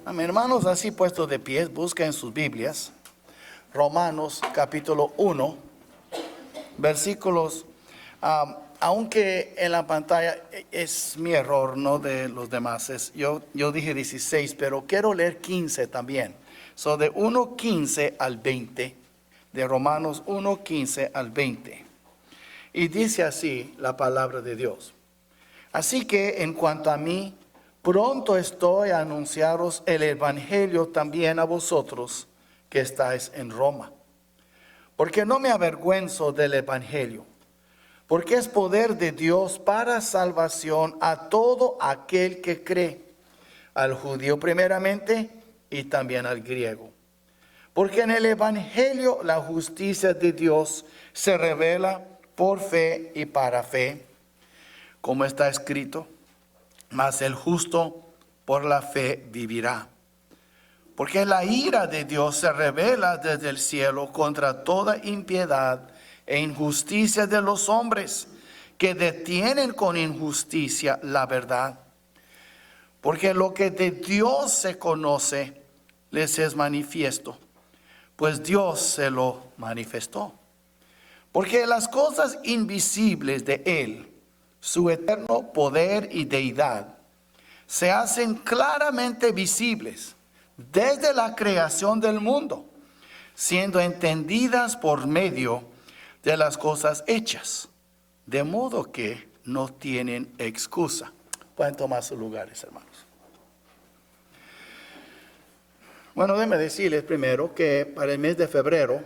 Amén, hermanos, así puestos de pies, busquen sus Biblias. Romanos capítulo 1, versículos, aunque en la pantalla es mi error, no de los demás. Yo dije 16, pero quiero leer 15 también. So de 1:15 al 20, de Romanos 1:15 al 20. Y dice así la palabra de Dios. Así que en cuanto a mí, pronto estoy a anunciaros el evangelio también a vosotros que estáis en Roma. Porque no me avergüenzo del evangelio, porque es poder de Dios para salvación a todo aquel que cree, al judío primeramente y también al griego. Porque en el evangelio la justicia de Dios se revela por fe y para fe, como está escrito, mas el justo por la fe vivirá. Porque la ira de Dios se revela desde el cielo contra toda impiedad e injusticia de los hombres que detienen con injusticia la verdad. Porque lo que de Dios se conoce les es manifiesto, pues Dios se lo manifestó. Porque las cosas invisibles de Él, su eterno poder y deidad, se hacen claramente visibles desde la creación del mundo, siendo entendidas por medio de las cosas hechas, de modo que no tienen excusa. Pueden tomar sus lugares, hermanos. Bueno, déjenme decirles primero que para el mes de febrero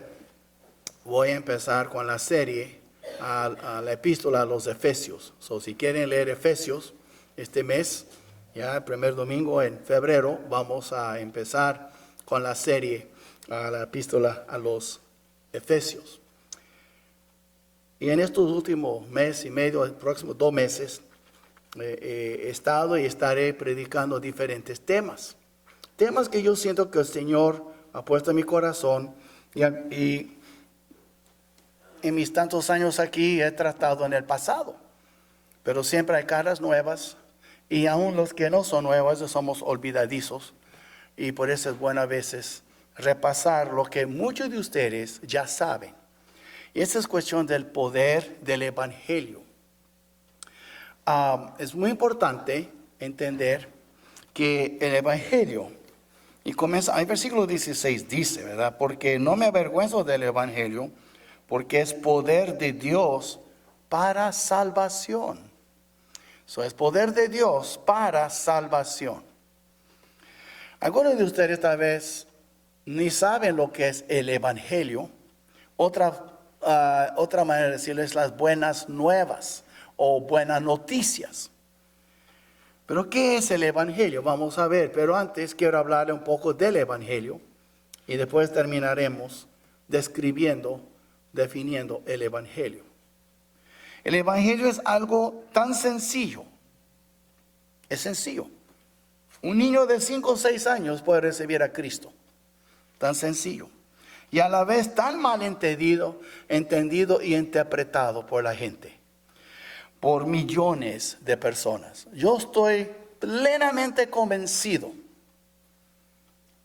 voy a empezar con la serie a la epístola a los Efesios. Si quieren leer Efesios este mes, ya el primer domingo en febrero, vamos a empezar con la serie a la epístola a los Efesios. Y en estos últimos mes y medio, los próximos 2 meses, he estado y estaré predicando diferentes temas. Temas que yo siento que el Señor ha puesto en mi corazón y en mis tantos años aquí he tratado en el pasado. Pero siempre hay caras nuevas y aún los que no son nuevos somos olvidadizos. Y por eso es bueno a veces repasar lo que muchos de ustedes ya saben. Y esa es cuestión del poder del evangelio. Es muy importante entender que el evangelio, y comienza, el versículo 16 dice, ¿verdad? Porque no me avergüenzo del evangelio, porque es poder de Dios para salvación. Eso es poder de Dios para salvación. Algunos de ustedes tal vez ni saben lo que es el evangelio. Otra manera de decirles las buenas nuevas o buenas noticias. Pero ¿qué es el evangelio? Vamos a ver, pero antes quiero hablarle un poco del evangelio y después terminaremos definiendo el evangelio. El evangelio es algo tan sencillo. Es sencillo. Un niño de 5 o 6 años puede recibir a Cristo. Tan sencillo. Y a la vez tan mal entendido y interpretado por la gente. Por millones de personas. Yo estoy plenamente convencido.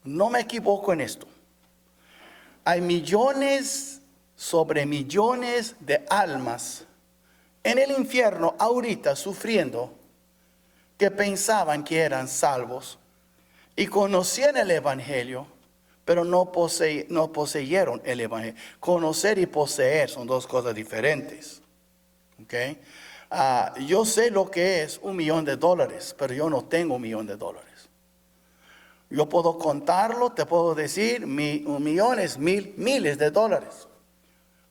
No me equivoco en esto. Hay millones sobre millones de almas en el infierno ahorita sufriendo, que pensaban que eran salvos y conocían el evangelio, pero no poseyeron el evangelio. Conocer y poseer son 2 cosas diferentes. ¿Okay? Yo sé lo que es $1,000,000, pero yo no tengo $1,000,000. Yo puedo contarlo, te puedo decir, 1,000,000 es miles de dólares.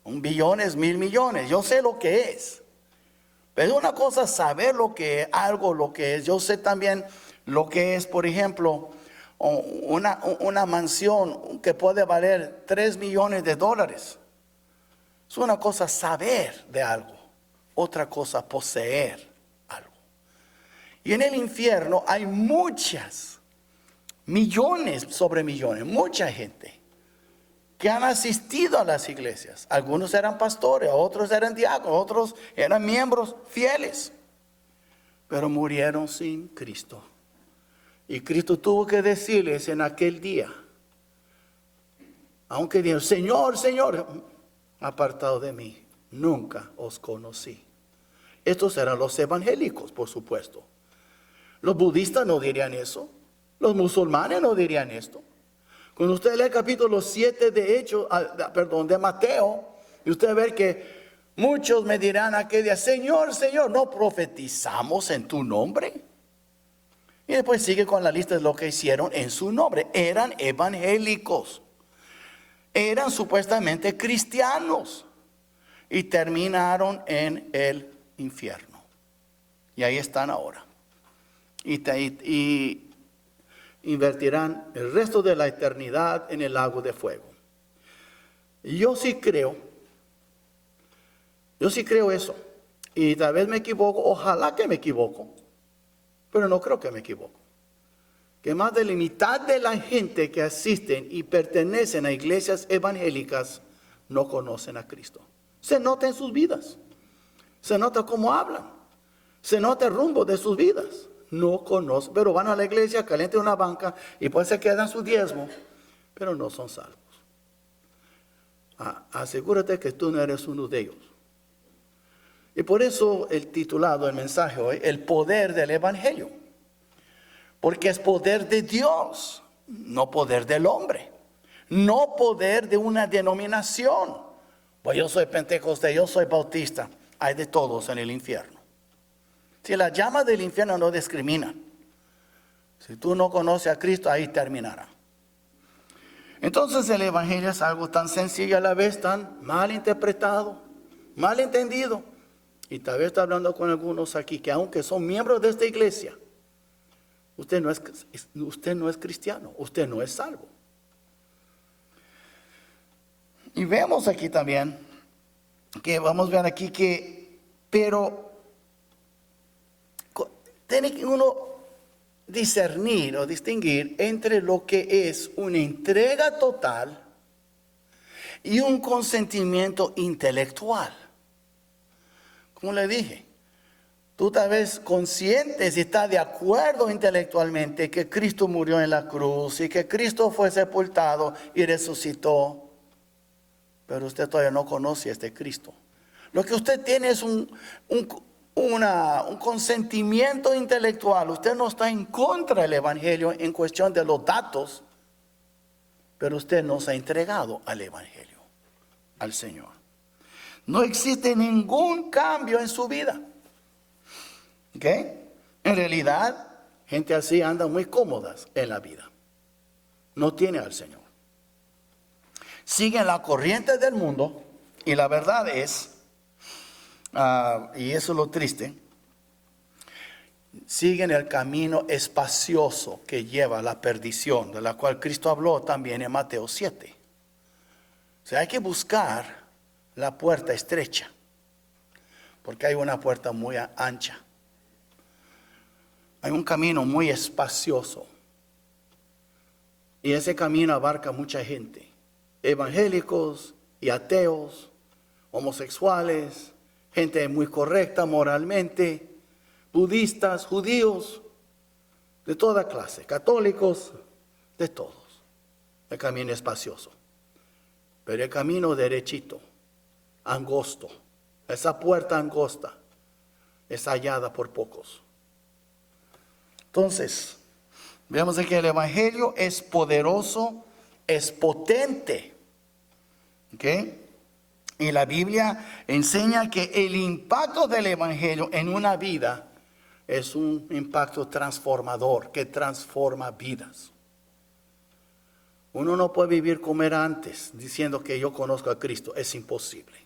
1,000,000,000 es 1,000,000,000. Yo sé lo que es. Pero es una cosa saber lo que es, lo que es. Yo sé también lo que es, por ejemplo, una mansión que puede valer $3,000,000. Es una cosa saber de algo, otra cosa poseer algo. Y en el infierno hay muchas, millones sobre millones, mucha gente que han asistido a las iglesias. Algunos eran pastores, otros eran diáconos, otros eran miembros fieles, pero murieron sin Cristo. Y Cristo tuvo que decirles en aquel día, aunque dijeron, Señor, Señor, apartado de mí, nunca os conocí. Estos eran los evangélicos, por supuesto. Los budistas no dirían eso. Los musulmanes no dirían esto. Cuando usted lee el capítulo 7 de Mateo, y usted ve que muchos me dirán aquel día, Señor, Señor, ¿no profetizamos en tu nombre? Y después sigue con la lista de lo que hicieron en su nombre. Eran evangélicos. Eran supuestamente cristianos. Y terminaron en el infierno. Y ahí están ahora. Y invertirán el resto de la eternidad en el lago de fuego. Yo sí creo eso. Y tal vez me equivoco, ojalá que me equivoco, pero no creo que me equivoco. Que más de la mitad de la gente que asisten y pertenecen a iglesias evangélicas no conocen a Cristo. Se nota en sus vidas, se nota cómo hablan, se nota el rumbo de sus vidas. No conocen, pero van a la iglesia, calientan una banca y pues se quedan su diezmo, pero no son salvos. Asegúrate que tú no eres uno de ellos. Y por eso el titulado del mensaje hoy, el poder del evangelio. Porque es poder de Dios, no poder del hombre, no poder de una denominación. Pues yo soy pentecostés, yo soy bautista, hay de todos en el infierno. Si la llama del infierno no discrimina, si tú no conoces a Cristo, ahí terminará. Entonces el evangelio es algo tan sencillo a la vez, tan mal interpretado, mal entendido. Y tal vez está hablando con algunos aquí que aunque son miembros de esta iglesia, usted no es cristiano, usted no es salvo. Y vemos aquí también, que vamos a ver aquí pero tiene que uno discernir o distinguir entre lo que es una entrega total y un consentimiento intelectual. Como le dije, tú tal vez conscientes y estás de acuerdo intelectualmente que Cristo murió en la cruz y que Cristo fue sepultado y resucitó, pero usted todavía no conoce a este Cristo. Lo que usted tiene es un consentimiento intelectual. Usted no está en contra del evangelio en cuestión de los datos, pero usted no se ha entregado al evangelio, al Señor. No existe ningún cambio en su vida. ¿Ok? En realidad, gente así anda muy cómodas en la vida. No tiene al Señor. Siguen la corriente del mundo y la verdad es, y eso es lo triste, siguen el camino espacioso que lleva a la perdición, de la cual Cristo habló también en Mateo 7. O sea, hay que buscar la puerta estrecha, porque hay una puerta muy ancha. Hay un camino muy espacioso. Y ese camino abarca mucha gente. Evangélicos y ateos, homosexuales, gente muy correcta moralmente, budistas, judíos, de toda clase, católicos, de todos. El camino espacioso. Pero el camino derechito, angosto, esa puerta angosta, es hallada por pocos. Entonces, vemos que el evangelio es poderoso, es potente. ¿Ok? Y la Biblia enseña que el impacto del evangelio en una vida es un impacto transformador, que transforma vidas. Uno no puede vivir como era antes, diciendo que yo conozco a Cristo. Es imposible.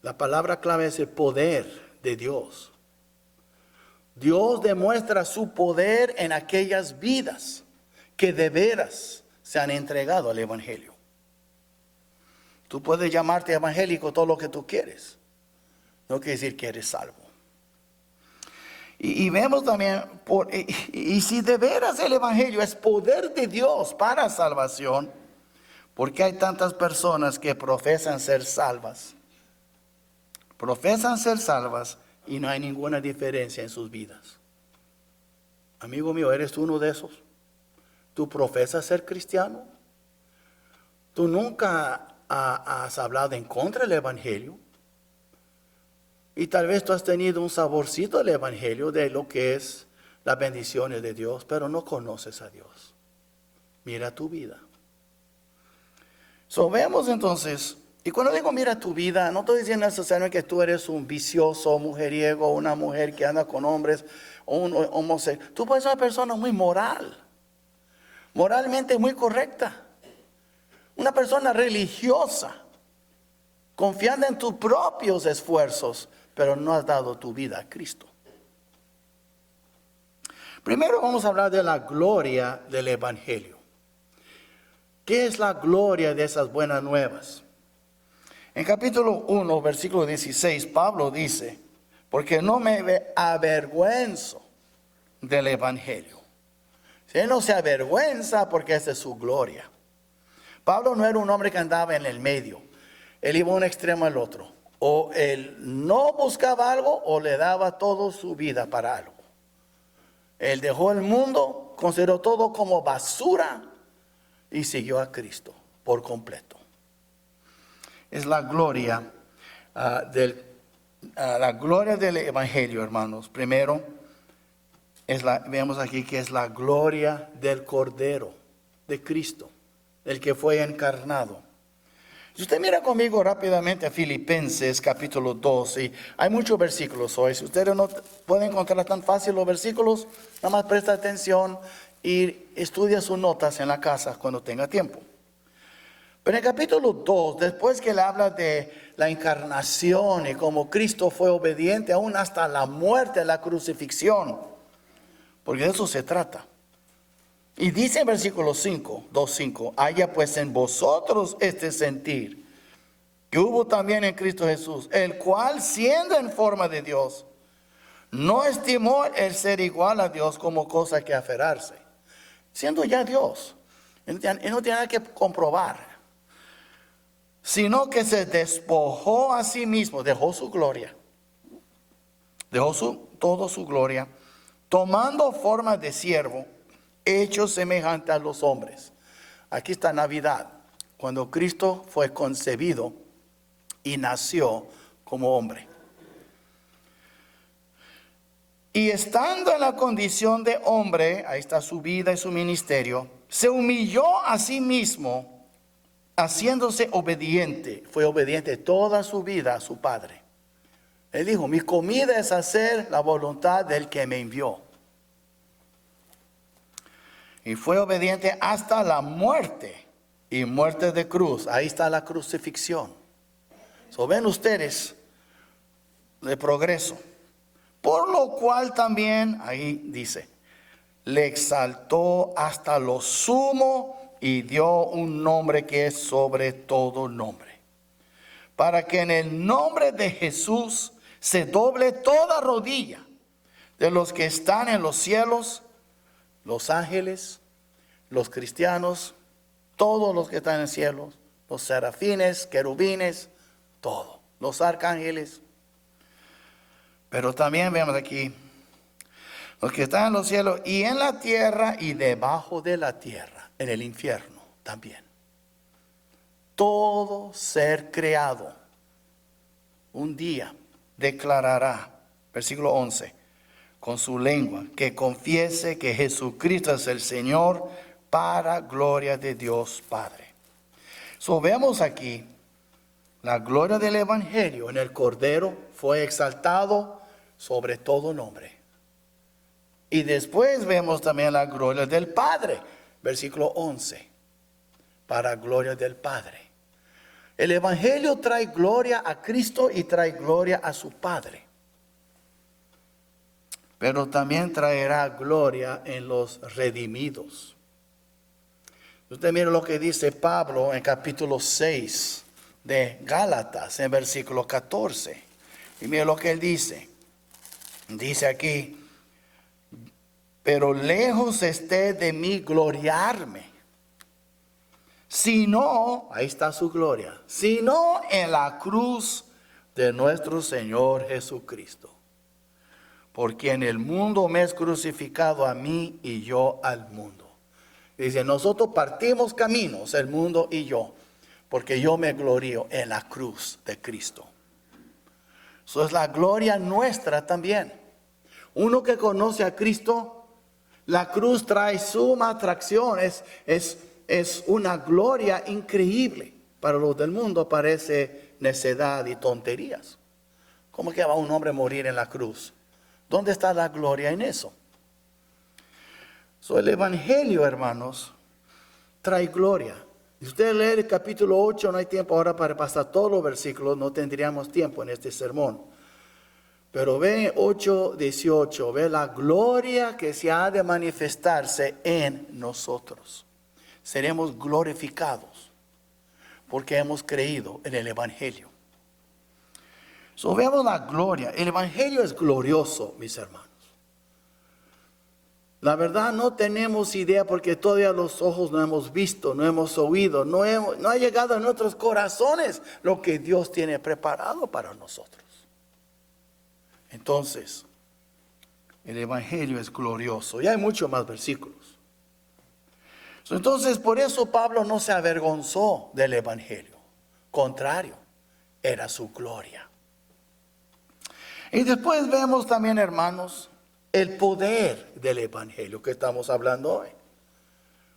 La palabra clave es el poder de Dios. Dios demuestra su poder en aquellas vidas que de veras se han entregado al evangelio. Tú puedes llamarte evangélico todo lo que tú quieres. No quiere decir que eres salvo. Y vemos también, y si de veras el evangelio es poder de Dios para salvación, ¿por qué hay tantas personas que profesan ser salvas? Profesan ser salvas y no hay ninguna diferencia en sus vidas. Amigo mío, ¿eres uno de esos? ¿Tú profesas ser cristiano? ¿Tú nunca has hablado en contra del Evangelio? Y tal vez tú has tenido un saborcito del Evangelio, de lo que es las bendiciones de Dios, pero no conoces a Dios. Mira tu vida. Vemos entonces, y cuando digo mira tu vida, no estoy diciendo necesariamente que tú eres un vicioso, mujeriego, una mujer que anda con hombres, o un homosexual. Tú puedes ser una persona muy moral, moralmente muy correcta, una persona religiosa, confiando en tus propios esfuerzos, pero no has dado tu vida a Cristo. Primero vamos a hablar de la gloria del Evangelio. ¿Qué es la gloria de esas buenas nuevas? En capítulo 1, versículo 16, Pablo dice, porque no me avergüenzo del Evangelio. Si él no se avergüenza, porque esa es su gloria. Pablo no era un hombre que andaba en el medio. Él iba de un extremo al otro. O él no buscaba algo o le daba toda su vida para algo. Él dejó el mundo, consideró todo como basura y siguió a Cristo por completo. Es la gloria la gloria del Evangelio, hermanos. Primero, vemos aquí que es la gloria del Cordero de Cristo, el que fue encarnado. Si usted mira conmigo rápidamente a Filipenses capítulo 2, y hay muchos versículos hoy. Si ustedes no pueden encontrar tan fácil los versículos, nada más presta atención y estudia sus notas en la casa cuando tenga tiempo. Pero en el capítulo 2, después que le habla de la encarnación y cómo Cristo fue obediente aún hasta la muerte, la crucifixión, porque de eso se trata. Y dice en versículo 2:5, haya pues en vosotros este sentir que hubo también en Cristo Jesús, el cual siendo en forma de Dios, no estimó el ser igual a Dios como cosa que aferrarse. Siendo ya Dios, él no tiene nada que comprobar, sino que se despojó a sí mismo, dejó su gloria, dejó toda su gloria, tomando forma de siervo, hecho semejante a los hombres. Aquí está Navidad, cuando Cristo fue concebido y nació como hombre. Y estando en la condición de hombre, ahí está su vida y su ministerio, se humilló a sí mismo, haciéndose obediente. Fue obediente toda su vida a su Padre. Él dijo, mi comida es hacer la voluntad del que me envió. Y fue obediente hasta la muerte, y muerte de cruz. Ahí está la crucifixión. Ven ustedes el progreso. Por lo cual también, ahí dice, le exaltó hasta lo sumo y dio un nombre que es sobre todo nombre. Para que en el nombre de Jesús se doble toda rodilla de los que están en los cielos, los ángeles, los cristianos, todos los que están en el cielo, los serafines, querubines, todo, los arcángeles. Pero también vemos aquí, los que están en los cielos y en la tierra y debajo de la tierra, en el infierno también. Todo ser creado un día declarará, versículo 11, con su lengua, que confiese que Jesucristo es el Señor, para gloria de Dios Padre. Vemos aquí la gloria del Evangelio. En el Cordero fue exaltado sobre todo nombre. Y después vemos también la gloria del Padre, versículo 11, para gloria del Padre. El Evangelio trae gloria a Cristo y trae gloria a su Padre. Pero también traerá gloria en los redimidos. Usted mira lo que dice Pablo en capítulo 6 de Gálatas, en versículo 14. Y mira lo que él dice. Dice aquí, pero lejos esté de mí gloriarme, sino, ahí está su gloria, sino en la cruz de nuestro Señor Jesucristo, por quien el mundo me es crucificado a mí y yo al mundo. Dice, nosotros partimos caminos, el mundo y yo, porque yo me glorío en la cruz de Cristo. Eso es la gloria nuestra también. Uno que conoce a Cristo, la cruz trae suma atracción, es una gloria increíble. Para los del mundo parece necedad y tonterías. ¿Cómo que va un hombre a morir en la cruz? ¿Dónde está la gloria en eso? El Evangelio, hermanos, trae gloria. Si usted lee el capítulo 8, no hay tiempo ahora para pasar todos los versículos, no tendríamos tiempo en este sermón. Pero ve 8:18, ve la gloria que se ha de manifestarse en nosotros. Seremos glorificados porque hemos creído en el Evangelio. Vemos la gloria. El Evangelio es glorioso, mis hermanos. La verdad no tenemos idea porque todavía los ojos no hemos visto, no hemos oído, no ha llegado a nuestros corazones lo que Dios tiene preparado para nosotros. Entonces, el Evangelio es glorioso y hay muchos más versículos. Entonces, por eso Pablo no se avergonzó del Evangelio. Contrario, era su gloria. Y después vemos también, hermanos, el poder del Evangelio que estamos hablando hoy.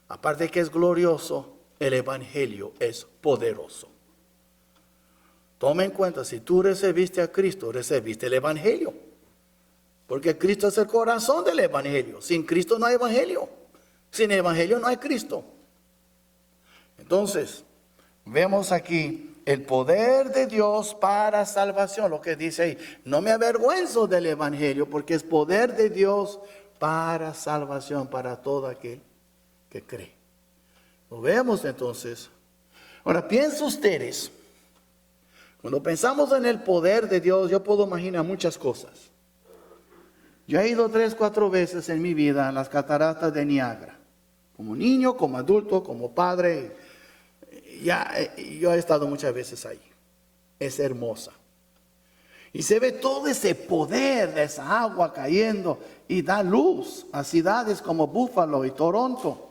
Aparte de que es glorioso, el Evangelio es poderoso. Toma en cuenta, si tú recibiste a Cristo, recibiste el Evangelio. Porque Cristo es el corazón del Evangelio. Sin Cristo no hay Evangelio. Sin Evangelio no hay Cristo. Entonces, vemos aquí el poder de Dios para salvación. Lo que dice ahí, no me avergüenzo del Evangelio porque es poder de Dios para salvación para todo aquel que cree. Lo vemos entonces. Ahora, piensen ustedes, cuando pensamos en el poder de Dios, yo puedo imaginar muchas cosas. Yo he ido 3, 4 veces en mi vida a las cataratas de Niágara. Como niño, como adulto, como padre. Yo he estado muchas veces ahí. Es hermosa. Y se ve todo ese poder de esa agua cayendo y da luz a ciudades como Buffalo y Toronto.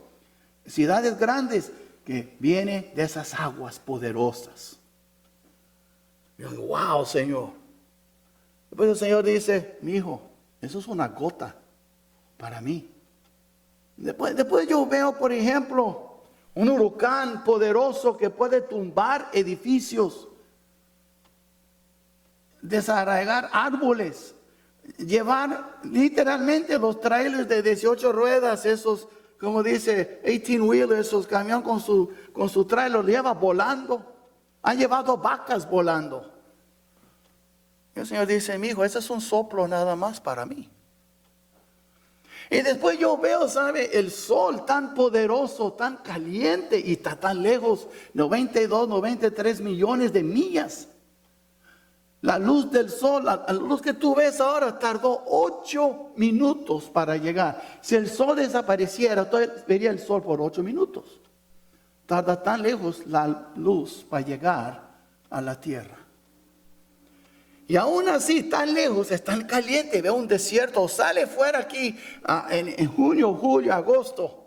Ciudades grandes que vienen de esas aguas poderosas. Y yo digo, wow, Señor. Después el Señor dice, mi hijo, eso es una gota para mí. Después yo veo, por ejemplo, un huracán poderoso que puede tumbar edificios, desarraigar árboles, llevar literalmente los trailers de 18 ruedas, esos, como dice, 18-wheelers, esos camiones con su trailer, los lleva volando. Han llevado vacas volando. Y el Señor dice, mi hijo, ese es un soplo nada más para mí. Y después yo veo, ¿sabe? El sol tan poderoso, tan caliente y está tan lejos, 92, 93 millones de millas. La luz del sol, la luz que tú ves ahora, tardó 8 minutos para llegar. Si el sol desapareciera, tú verías el sol por 8 minutos. Tarda tan lejos la luz para llegar a la tierra. Y aún así, tan lejos, es tan caliente, ve un desierto, sale fuera aquí en junio, julio, agosto,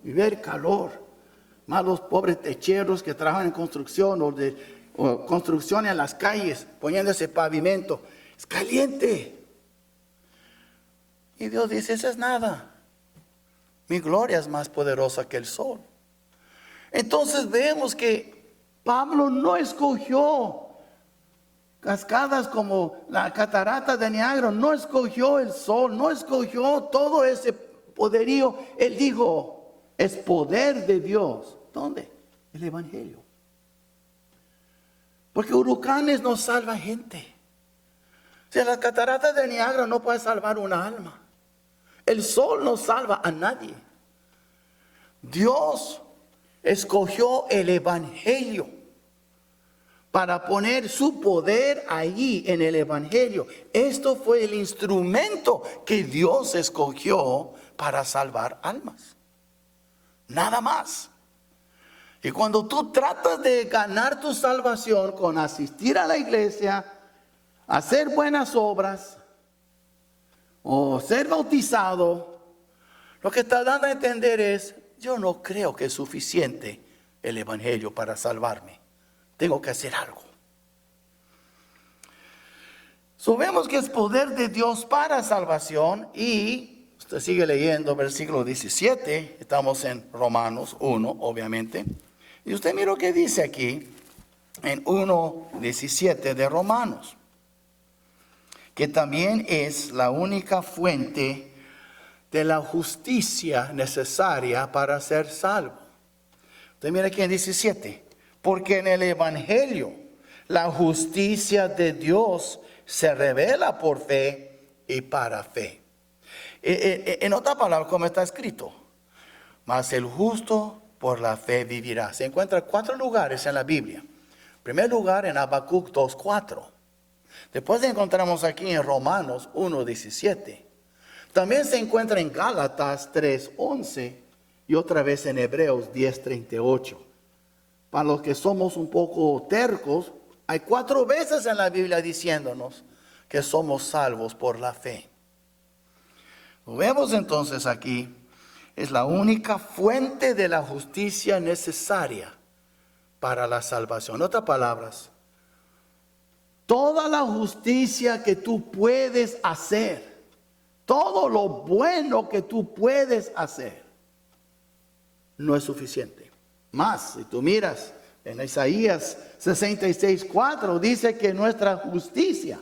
y ve el calor. Más los pobres techeros que trabajan en construcción o construcción en las calles, poniendo ese pavimento. Es caliente. Y Dios dice, eso es nada. Mi gloria es más poderosa que el sol. Entonces vemos que Pablo no escogió cascadas como la catarata de Niágara, no escogió el sol, no escogió todo ese poderío. Él dijo, es poder de Dios. ¿Dónde? El Evangelio. Porque huracanes no salvan gente. Si las cataratas de Niágara no puede salvar una alma. El sol no salva a nadie. Dios escogió el Evangelio para poner su poder allí en el Evangelio. Esto fue el instrumento que Dios escogió para salvar almas. Nada más. Y cuando tú tratas de ganar tu salvación con asistir a la iglesia, hacer buenas obras, o ser bautizado, lo que está dando a entender es, yo no creo que es suficiente el evangelio para salvarme. Tengo que hacer algo. Vemos que es poder de Dios para salvación y usted sigue leyendo versículo 17, estamos en Romanos 1, obviamente. Y usted mira lo que dice aquí en 1:17 de Romanos, que también es la única fuente de la justicia necesaria para ser salvo. Usted mira aquí en 17, porque en el evangelio la justicia de Dios se revela por fe y para fe. En otra palabra, como está escrito, mas el justo por la fe vivirá. Se encuentra 4 lugares en la Biblia. En primer lugar en Habacuc 2:4. Después encontramos aquí en Romanos 1:17. También se encuentra en Gálatas 3:11 y otra vez en Hebreos 10:38. Para los que somos un poco tercos, hay 4 veces en la Biblia diciéndonos que somos salvos por la fe. Lo vemos entonces aquí, es la única fuente de la justicia necesaria para la salvación. En otras palabras, toda la justicia que tú puedes hacer, todo lo bueno que tú puedes hacer, no es suficiente. Más, si tú miras en Isaías 66:4, dice que nuestra justicia,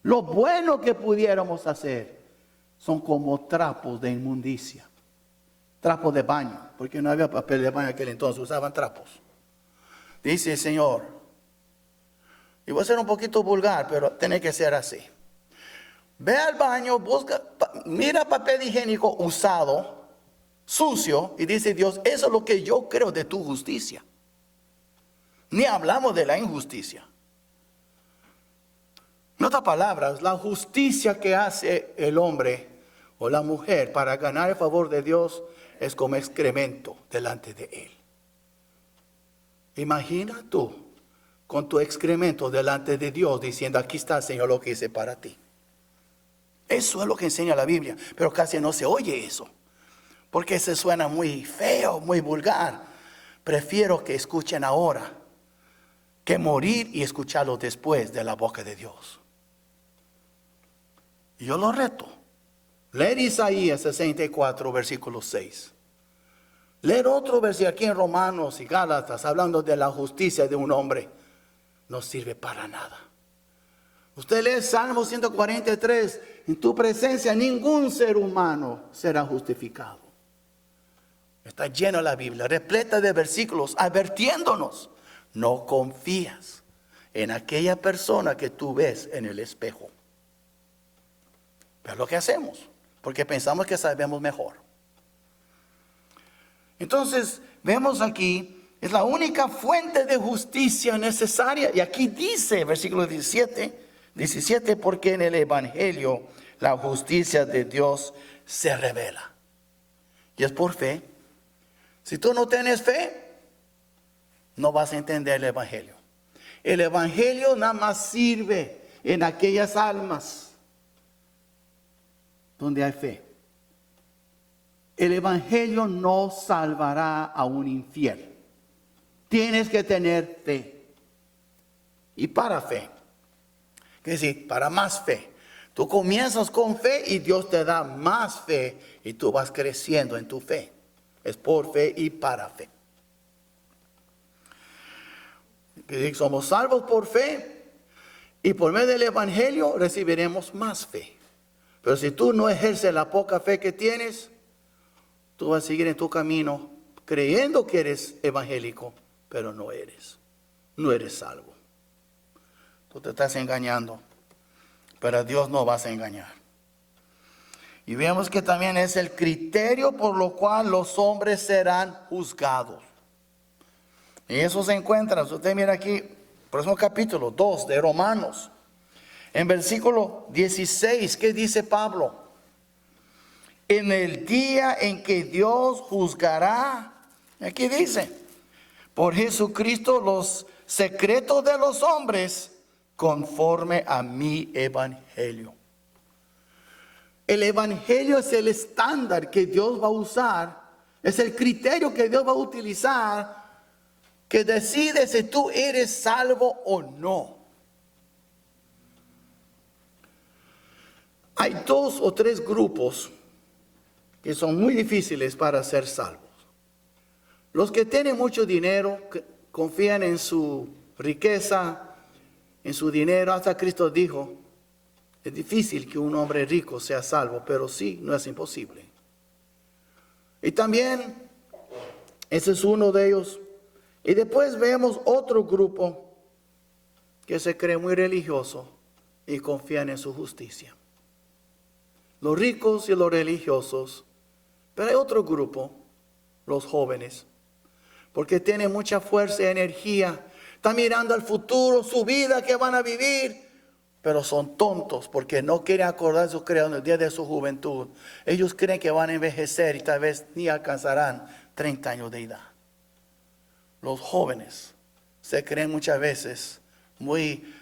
lo bueno que pudiéramos hacer, son como trapos de inmundicia. Trapos de baño, porque no había papel de baño en aquel entonces, usaban trapos. Dice el Señor, y voy a ser un poquito vulgar, pero tiene que ser así. Ve al baño, busca, mira papel higiénico usado, sucio, y dice Dios, eso es lo que yo creo de tu justicia. Ni hablamos de la injusticia. En otras palabras, la justicia que hace el hombre o la mujer para ganar el favor de Dios es como excremento delante de Él. Imagina tú con tu excremento delante de Dios diciendo, aquí está, Señor, lo que hice para ti. Eso es lo que enseña la Biblia, pero casi no se oye eso, porque se suena muy feo, muy vulgar. Prefiero que escuchen ahora que morir y escucharlo después de la boca de Dios. Y yo lo reto. Leer Isaías 64, versículo 6. Leer otro versículo aquí en Romanos y Gálatas, hablando de la justicia de un hombre, no sirve para nada. Usted lee Salmo 143, en tu presencia ningún ser humano será justificado. Está llena la Biblia, repleta de versículos advirtiéndonos. No confías en aquella persona que tú ves en el espejo. Pero es lo que hacemos, porque pensamos que sabemos mejor. Entonces, vemos aquí, es la única fuente de justicia necesaria. Y aquí dice, versículo 17, porque en el evangelio la justicia de Dios se revela. Y es por fe. Si tú no tienes fe, no vas a entender el evangelio. El evangelio nada más sirve en aquellas almas donde hay fe. El evangelio no salvará a un infiel. Tienes que tener fe. Y para fe, es decir, para más fe. Tú comienzas con fe y Dios te da más fe y tú vas creciendo en tu fe. Es por fe y para fe. Somos salvos por fe y por medio del evangelio recibiremos más fe. Pero si tú no ejerces la poca fe que tienes, tú vas a seguir en tu camino creyendo que eres evangélico, pero no eres. No eres salvo. Tú te estás engañando, pero a Dios no vas a engañar. Y vemos que también es el criterio por lo cual los hombres serán juzgados. Y eso se encuentra, usted mira aquí, próximo capítulo 2 de Romanos. En versículo 16, ¿qué dice Pablo? En el día en que Dios juzgará, aquí dice, por Jesucristo los secretos de los hombres conforme a mi evangelio. El evangelio es el estándar que Dios va a usar, es el criterio que Dios va a utilizar, que decide si tú eres salvo o no. Hay 2 o 3 grupos que son muy difíciles para ser salvos. Los que tienen mucho dinero, que confían en su riqueza, en su dinero. Hasta Cristo dijo, es difícil que un hombre rico sea salvo, pero sí, no es imposible. Y también, ese es uno de ellos. Y después vemos otro grupo que se cree muy religioso y confían en su justicia. Los ricos y los religiosos. Pero hay otro grupo, los jóvenes, porque tienen mucha fuerza y energía. Están mirando al futuro, su vida que van a vivir, pero son tontos porque no quieren acordar su creación en el día de su juventud. Ellos creen que van a envejecer y tal vez ni alcanzarán 30 años de edad. Los jóvenes se creen muchas veces muy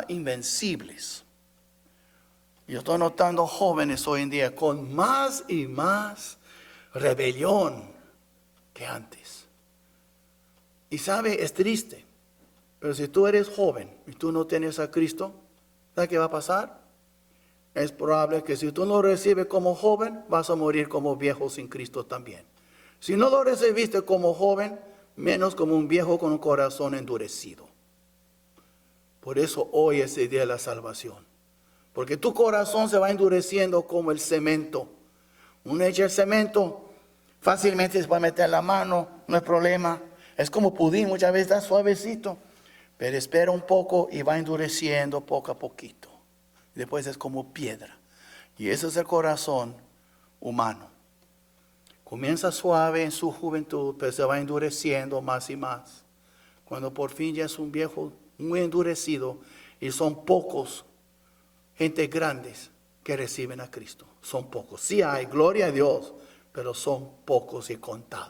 invencibles. Yo estoy notando jóvenes hoy en día con más y más rebelión que antes. Y sabe, es triste. Pero si tú eres joven y tú no tienes a Cristo, ¿sabes qué va a pasar? Es probable que si tú no lo recibes como joven, vas a morir como viejo sin Cristo también. Si no lo recibiste como joven, menos como un viejo con un corazón endurecido. Por eso hoy es el día de la salvación. Porque tu corazón se va endureciendo como el cemento. Uno echa el cemento, fácilmente se puede meter la mano, no hay problema. Es como pudín, muchas veces está suavecito. Pero espera un poco y va endureciendo poco a poquito. Después es como piedra. Y ese es el corazón humano. Comienza suave en su juventud, pero se va endureciendo más y más. Cuando por fin ya es un viejo muy endurecido y son pocos gente grandes que reciben a Cristo. Son pocos. Sí hay, gloria a Dios, pero son pocos y contados.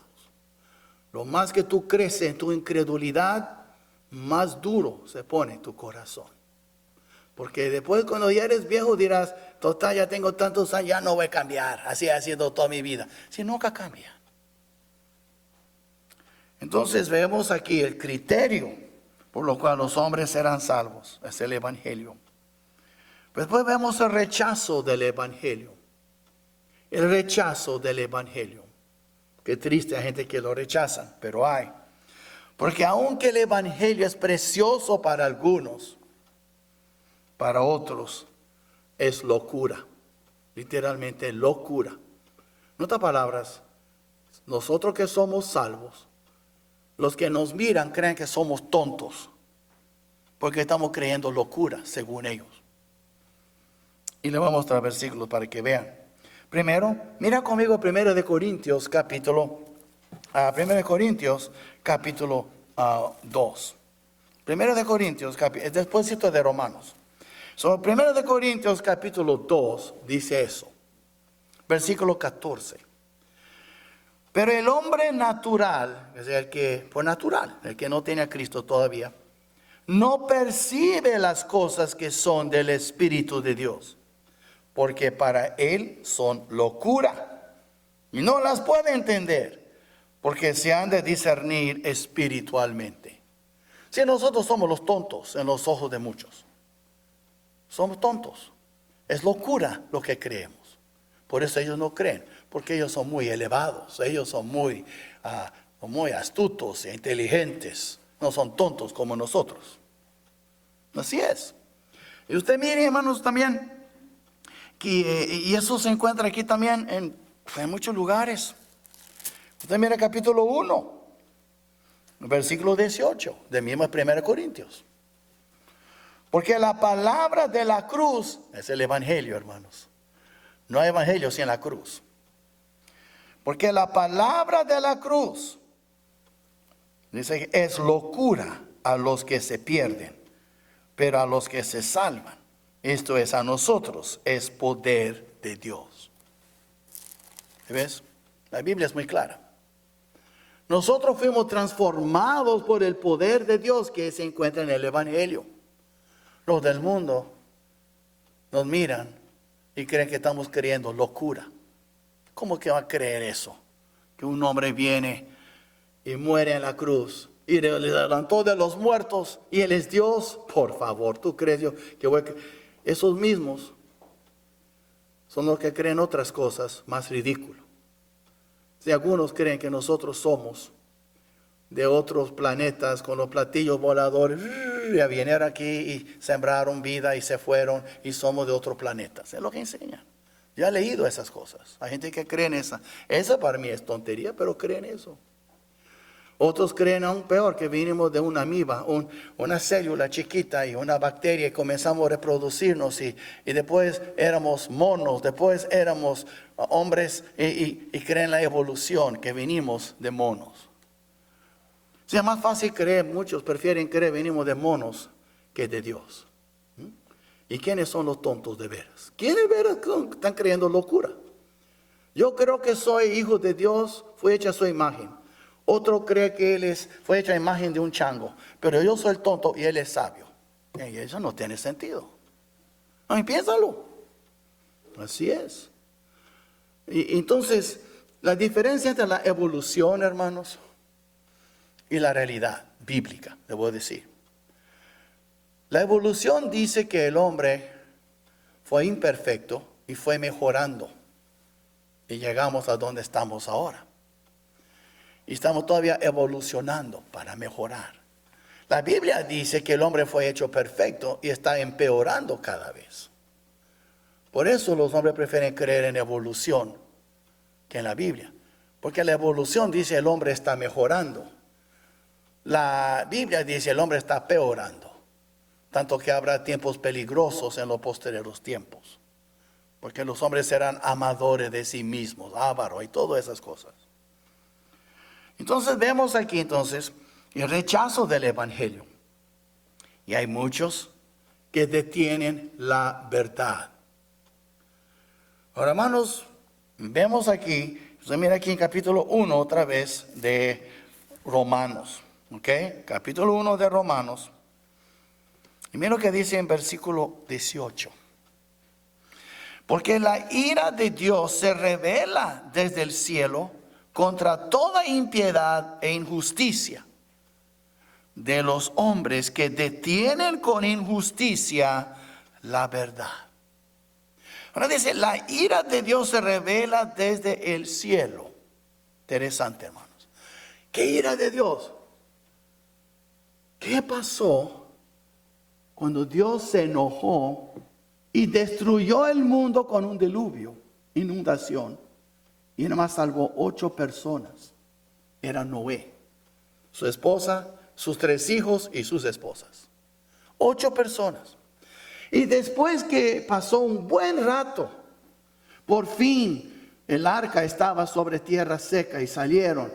Lo más que tú creces en tu incredulidad, más duro se pone tu corazón. Porque después cuando ya eres viejo dirás, total, ya tengo tantos años, ya no voy a cambiar. Así ha sido toda mi vida. Si nunca cambia. Entonces vemos aquí el criterio por lo cual los hombres serán salvos. Es el evangelio. Después vemos el rechazo del evangelio. El rechazo del evangelio. Qué triste, hay gente que lo rechazan, pero hay. Porque aunque el evangelio es precioso para algunos, para otros es locura. Literalmente locura. En otras palabras, nosotros que somos salvos, los que nos miran creen que somos tontos. Porque estamos creyendo locura, según ellos. Y le voy a mostrar versículos para que vean. Primero, mira conmigo 1 de Corintios capítulo 2. 1 de Corintios, es despuésito de Romanos. 1 de Corintios capítulo 2 dice eso. Versículo 14. Pero el hombre natural, es el que, por natural, el que no tiene a Cristo todavía, no percibe las cosas que son del Espíritu de Dios, porque para él son locura, y no las puede entender, porque se han de discernir espiritualmente. Si nosotros somos los tontos en los ojos de muchos, somos tontos, es locura lo que creemos. Por eso ellos no creen, porque ellos son muy elevados, ellos son muy astutos e inteligentes, no son tontos como nosotros. Así es. Y usted mire, hermanos, también, y eso se encuentra aquí también en muchos lugares. Usted mira capítulo 1, versículo 18, de mismo 1 Corintios. Porque la palabra de la cruz es el evangelio, hermanos. No hay evangelio sin la cruz. Porque la palabra de la cruz, dice, es locura a los que se pierden, pero a los que se salvan, esto es a nosotros, es poder de Dios. ¿Ves? La Biblia es muy clara. Nosotros fuimos transformados por el poder de Dios que se encuentra en el evangelio. Los del mundo nos miran y creen que estamos creyendo locura. ¿Cómo que va a creer eso? Que un hombre viene y muere en la cruz y le levantó de los muertos y Él es Dios. Por favor, ¿tú crees yo que voy a esos mismos son los que creen otras cosas más ridículas? Si algunos creen que nosotros somos de otros planetas con los platillos voladores, a venir aquí y sembraron vida y se fueron y somos de otro planeta. Es lo que enseñan. Ya he leído esas cosas. Hay gente que cree en esa. Esa para mí es tontería, pero creen eso. Otros creen aún peor, que vinimos de una amiba, una célula chiquita y una bacteria y comenzamos a reproducirnos y después éramos monos, después éramos hombres y creen la evolución, que vinimos de monos. O sea, más fácil creer, muchos prefieren creer venimos de monos que de Dios. ¿Y quiénes son los tontos de veras? ¿Quiénes de veras están creyendo locura? Yo creo que soy hijo de Dios, fue hecha a su imagen. Otro cree que él fue hecha a imagen de un chango, pero yo soy el tonto y él es sabio. Y eso no tiene sentido. No, piénsalo. Así es. Y entonces, la diferencia entre la evolución, hermanos, y la realidad bíblica, debo decir. La evolución dice que el hombre fue imperfecto y fue mejorando. Y llegamos a donde estamos ahora. Y estamos todavía evolucionando para mejorar. La Biblia dice que el hombre fue hecho perfecto y está empeorando cada vez. Por eso los hombres prefieren creer en evolución que en la Biblia. Porque la evolución dice el hombre está mejorando. La Biblia dice el hombre está peorando. Tanto que habrá tiempos peligrosos en los posteriores tiempos. Porque los hombres serán amadores de sí mismos, ávaros y todas esas cosas. Entonces vemos aquí el rechazo del evangelio. Y hay muchos que detienen la verdad. Ahora, hermanos, vemos aquí, mira aquí en capítulo 1 otra vez de Romanos. ¿Ok? Capítulo 1 de Romanos. Y mira lo que dice en versículo 18. Porque la ira de Dios se revela desde el cielo contra toda impiedad e injusticia de los hombres que detienen con injusticia la verdad. Ahora dice, la ira de Dios se revela desde el cielo. Interesante, hermanos. ¿Qué ira de Dios? ¿Qué pasó cuando Dios se enojó y destruyó el mundo con un diluvio, inundación? Y nada más salvó 8 personas. Era Noé, su esposa, sus 3 hijos y sus esposas. 8 personas. Y después que pasó un buen rato, por fin el arca estaba sobre tierra seca y salieron.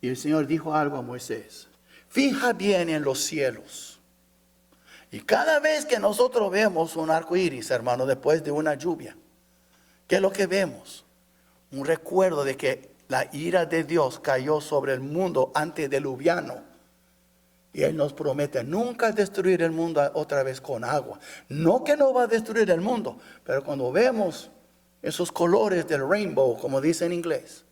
Y el Señor dijo algo a Moisés. Fija bien en los cielos. Y cada vez que nosotros vemos un arco iris, hermano, después de una lluvia, ¿qué es lo que vemos? Un recuerdo de que la ira de Dios cayó sobre el mundo antediluviano. Y Él nos promete nunca destruir el mundo otra vez con agua. No que no va a destruir el mundo, pero cuando vemos esos colores del rainbow, como dice en inglés,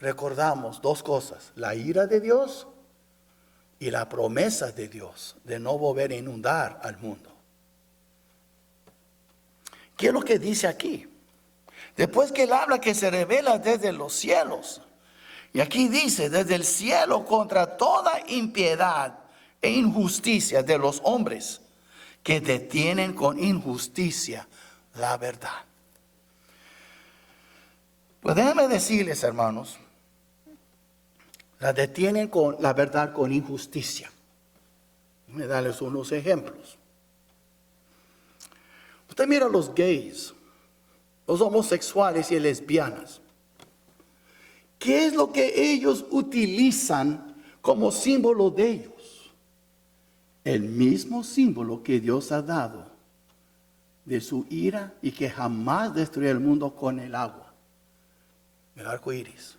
recordamos 2 cosas: la ira de Dios y la promesa de Dios de no volver a inundar al mundo. ¿Qué es lo que dice aquí? Después que Él habla que se revela desde los cielos. Y aquí dice, desde el cielo contra toda impiedad e injusticia de los hombres que detienen con injusticia la verdad. Pues déjenme decirles, hermanos, la detienen con la verdad con injusticia. Déjenme darles unos ejemplos. Usted mira a los gays, los homosexuales y lesbianas. ¿Qué es lo que ellos utilizan como símbolo de ellos? El mismo símbolo que Dios ha dado de su ira y que jamás destruirá el mundo con el agua, el arco iris.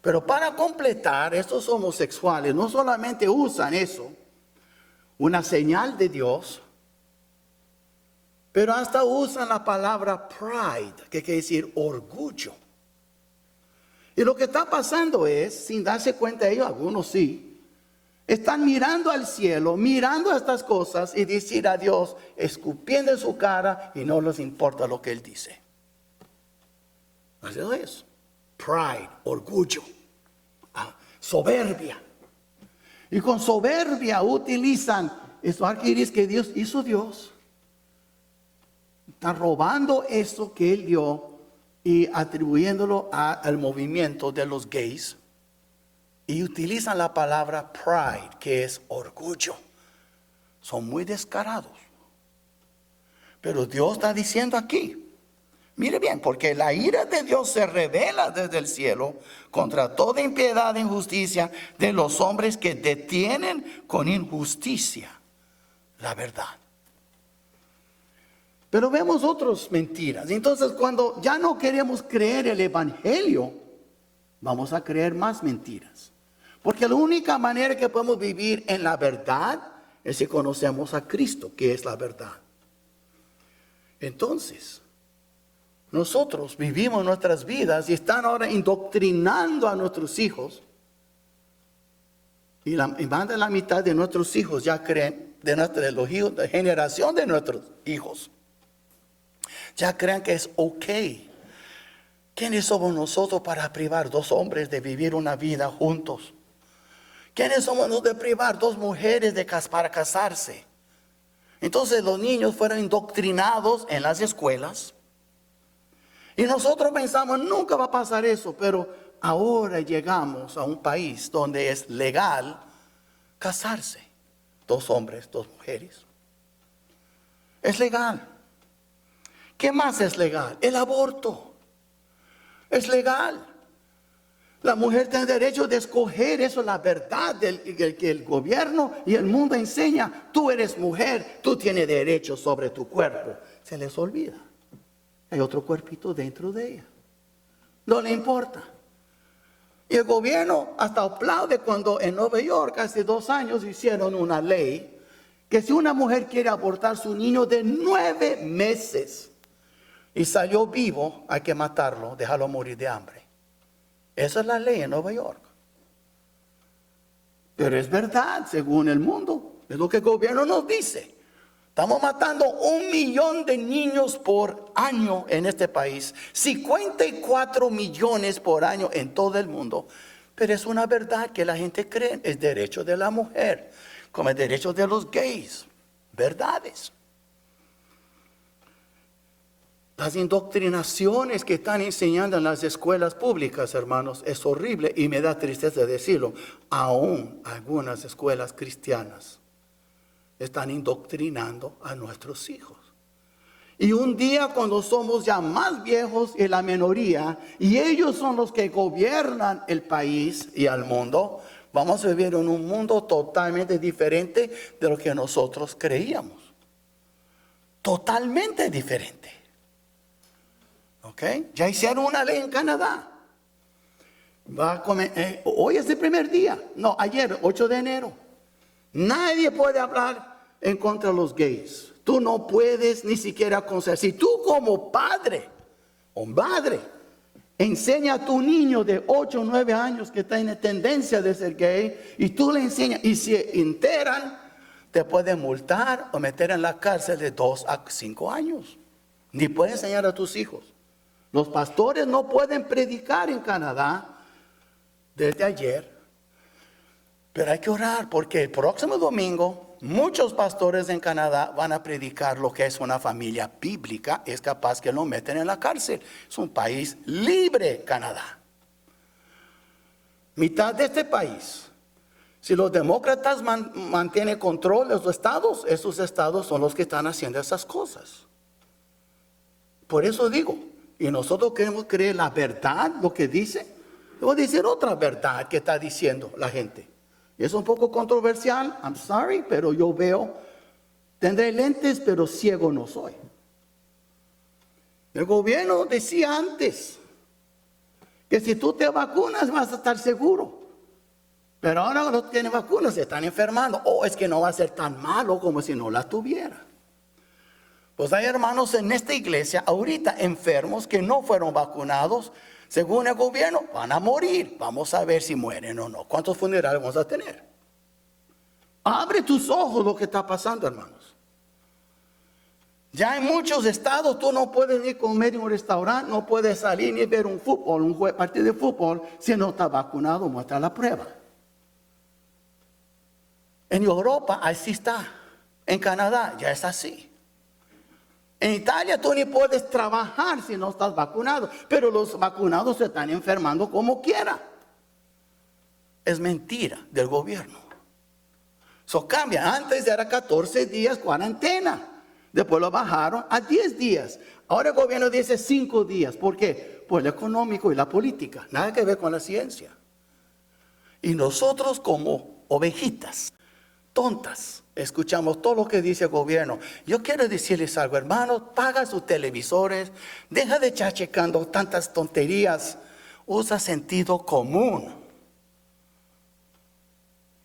Pero para completar, estos homosexuales no solamente usan eso, una señal de Dios, Pero hasta usan la palabra pride, que quiere decir orgullo. Y lo que está pasando es, sin darse cuenta ellos, algunos sí, están mirando al cielo, mirando estas cosas y decir a Dios, escupiendo en su cara y no les importa lo que Él dice. Así es. Pride, orgullo, soberbia. Y con soberbia utilizan esos arcoíris que Dios hizo Dios. Están robando eso que Él dio y atribuyéndolo al movimiento de los gays. Y utilizan la palabra pride, que es orgullo. Son muy descarados. Pero Dios está diciendo aquí, mire bien, porque la ira de Dios se revela desde el cielo contra toda impiedad e injusticia de los hombres que detienen con injusticia la verdad. Pero vemos otras mentiras. Entonces, cuando ya no queremos creer el evangelio, vamos a creer más mentiras. Porque la única manera que podemos vivir en la verdad es si conocemos a Cristo, que es la verdad. Entonces, nosotros vivimos nuestras vidas y están ahora indoctrinando a nuestros hijos. Y más de la mitad de nuestros hijos ya creen, de la generación de nuestros hijos, ya creen que es ok. ¿Quiénes somos nosotros para privar dos hombres de vivir una vida juntos? ¿Quiénes somos nosotros de privar dos mujeres para casarse? Entonces los niños fueron indoctrinados en las escuelas. Y nosotros pensamos, nunca va a pasar eso, pero ahora llegamos a un país donde es legal casarse. Dos hombres, dos mujeres. Es legal. ¿Qué más es legal? El aborto. Es legal. La mujer tiene derecho de escoger, eso es la verdad que el gobierno y el mundo enseña. Tú eres mujer, tú tienes derecho sobre tu cuerpo. Se les olvida. Hay otro cuerpito dentro de ella. No le importa. Y el gobierno hasta aplaude cuando en Nueva York hace 2 años hicieron una ley que si una mujer quiere abortar su niño de 9 meses y salió vivo, hay que matarlo, dejarlo morir de hambre. Esa es la ley en Nueva York. Pero es verdad, según el mundo, es lo que el gobierno nos dice. Estamos matando 1 millón de niños por año en este país, 54 millones por año en todo el mundo. Pero es una verdad que la gente cree, es derecho de la mujer, como el derecho de los gays, verdades. Las indoctrinaciones que están enseñando en las escuelas públicas, hermanos, es horrible y me da tristeza decirlo. Aún algunas escuelas cristianas están indoctrinando a nuestros hijos. Y un día cuando somos ya más viejos y la minoría, y ellos son los que gobiernan el país y al mundo, vamos a vivir en un mundo totalmente diferente de lo que nosotros creíamos. Totalmente diferente. ¿Ok? Ya hicieron una ley en Canadá. Hoy es el primer día. No, ayer, 8 de enero. Nadie puede hablar en contra de los gays. Tú no puedes ni siquiera aconsejar. Si tú como padre o madre enseña a tu niño de 8 o 9 años que tiene tendencia de ser gay y tú le enseñas y se enteran, te pueden multar o meter en la cárcel de 2 a 5 años. Ni puedes enseñar a tus hijos. Los pastores no pueden predicar en Canadá desde ayer, pero hay que orar porque el próximo domingo muchos pastores en Canadá van a predicar lo que es una familia bíblica. Es capaz que lo meten en la cárcel. Es un país libre, Canadá. Mitad de este país. Si los demócratas mantienen control de los estados, esos estados son los que están haciendo esas cosas. Por eso digo, y nosotros queremos creer la verdad, lo que dice. Voy a decir otra verdad que está diciendo la gente. Es un poco controversial, I'm sorry, pero yo veo, tendré lentes, pero ciego no soy. El gobierno decía antes que si tú te vacunas vas a estar seguro. Pero ahora no tienen vacunas, se están enfermando. Es que no va a ser tan malo como si no la tuviera. Pues hay hermanos en esta iglesia ahorita enfermos que no fueron vacunados. Según el gobierno, van a morir. Vamos a ver si mueren o no. ¿Cuántos funerales vamos a tener? Abre tus ojos lo que está pasando, hermanos. Ya en muchos estados tú no puedes ni comer en un restaurante, no puedes salir ni ver un fútbol, un partido de fútbol, si no está vacunado, muestra la prueba. En Europa así está. En Canadá ya es así. En Italia tú ni puedes trabajar si no estás vacunado, pero los vacunados se están enfermando como quiera. Es mentira del gobierno. Eso cambia. Antes era 14 días cuarentena. Después lo bajaron a 10 días. Ahora el gobierno dice 5 días. ¿Por qué? Por lo económico y la política. Nada que ver con la ciencia. Y nosotros como ovejitas tontas escuchamos todo lo que dice el gobierno. Yo quiero decirles algo, hermanos. Paga sus televisores. Deja de estar checando tantas tonterías. Usa sentido común.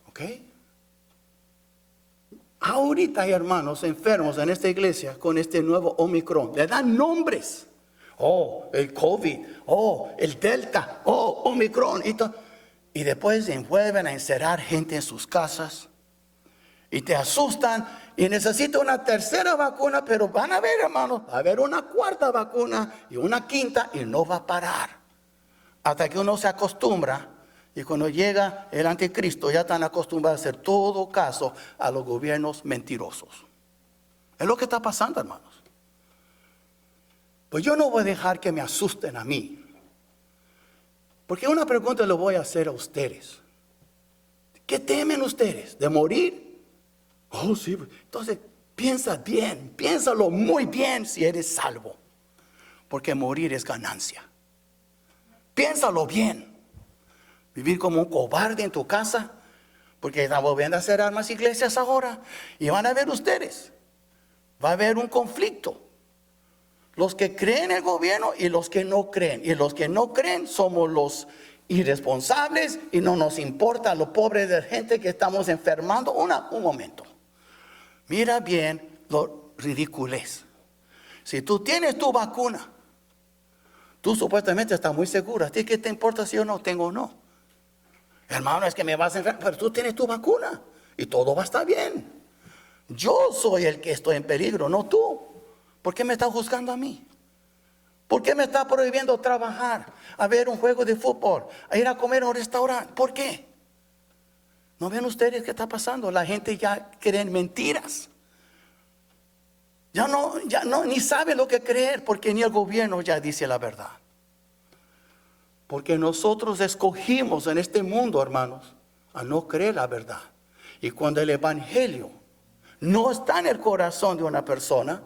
¿Ok? Ahorita hay hermanos enfermos en esta iglesia con este nuevo Omicron. Le dan nombres. Oh, el COVID. Oh, el Delta. Oh, Omicron. Y después se vuelven a encerrar gente en sus casas. Y te asustan. Y necesitan una tercera vacuna. Pero van a ver, hermanos. Va a haber una cuarta vacuna. Y una quinta. Y no va a parar. Hasta que uno se acostumbra. Y cuando llega el anticristo, ya están acostumbrados a hacer todo caso a los gobiernos mentirosos. Es lo que está pasando, hermanos. Pues yo no voy a dejar que me asusten a mí. Porque una pregunta le voy a hacer a ustedes. ¿Qué temen ustedes? ¿De morir? Oh, sí. Entonces, piensa bien, piénsalo muy bien si eres salvo. Porque morir es ganancia. Piénsalo bien. Vivir como un cobarde en tu casa, porque están volviendo a hacer armas iglesias ahora, y van a ver ustedes, va a haber un conflicto. Los que creen en el gobierno y los que no creen, y los que no creen somos los irresponsables y no nos importa lo pobre de gente que estamos enfermando. Un momento, mira bien lo ridiculez. Si tú tienes tu vacuna, tú supuestamente estás muy seguro. ¿A ti qué te importa si yo no tengo o no? Hermano, es que me vas a enfermar, pero tú tienes tu vacuna y todo va a estar bien. Yo soy el que estoy en peligro, no tú. ¿Por qué me estás juzgando a mí? ¿Por qué me está prohibiendo trabajar, a ver un juego de fútbol, a ir a comer a un restaurante? ¿Por qué? ¿No ven ustedes qué está pasando? La gente ya cree mentiras. Ya no, ni sabe lo que creer, porque ni el gobierno ya dice la verdad. Porque nosotros escogimos en este mundo, hermanos, a no creer la verdad. Y cuando el evangelio no está en el corazón de una persona,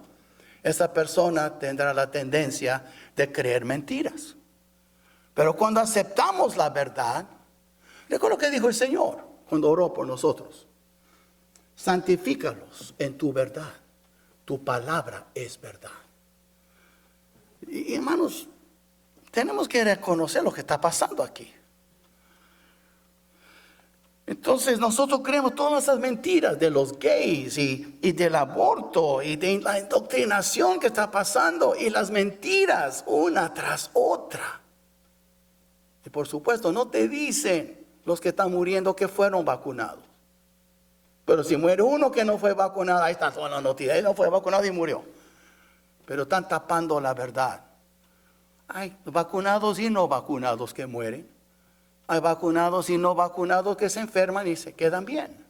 esa persona tendrá la tendencia de creer mentiras. Pero cuando aceptamos la verdad, recuerda lo que dijo el Señor cuando oró por nosotros. Santifícalos en tu verdad. Tu palabra es verdad. Y hermanos, tenemos que reconocer lo que está pasando aquí. Entonces nosotros creemos todas esas mentiras de los gays y del aborto y de la indoctrinación que está pasando y las mentiras una tras otra. Y por supuesto no te dicen los que están muriendo que fueron vacunados. Pero si muere uno que no fue vacunado, ahí está toda la noticia, él no fue vacunado y murió. Pero están tapando la verdad. Hay vacunados y no vacunados que mueren. Hay vacunados y no vacunados que se enferman y se quedan bien.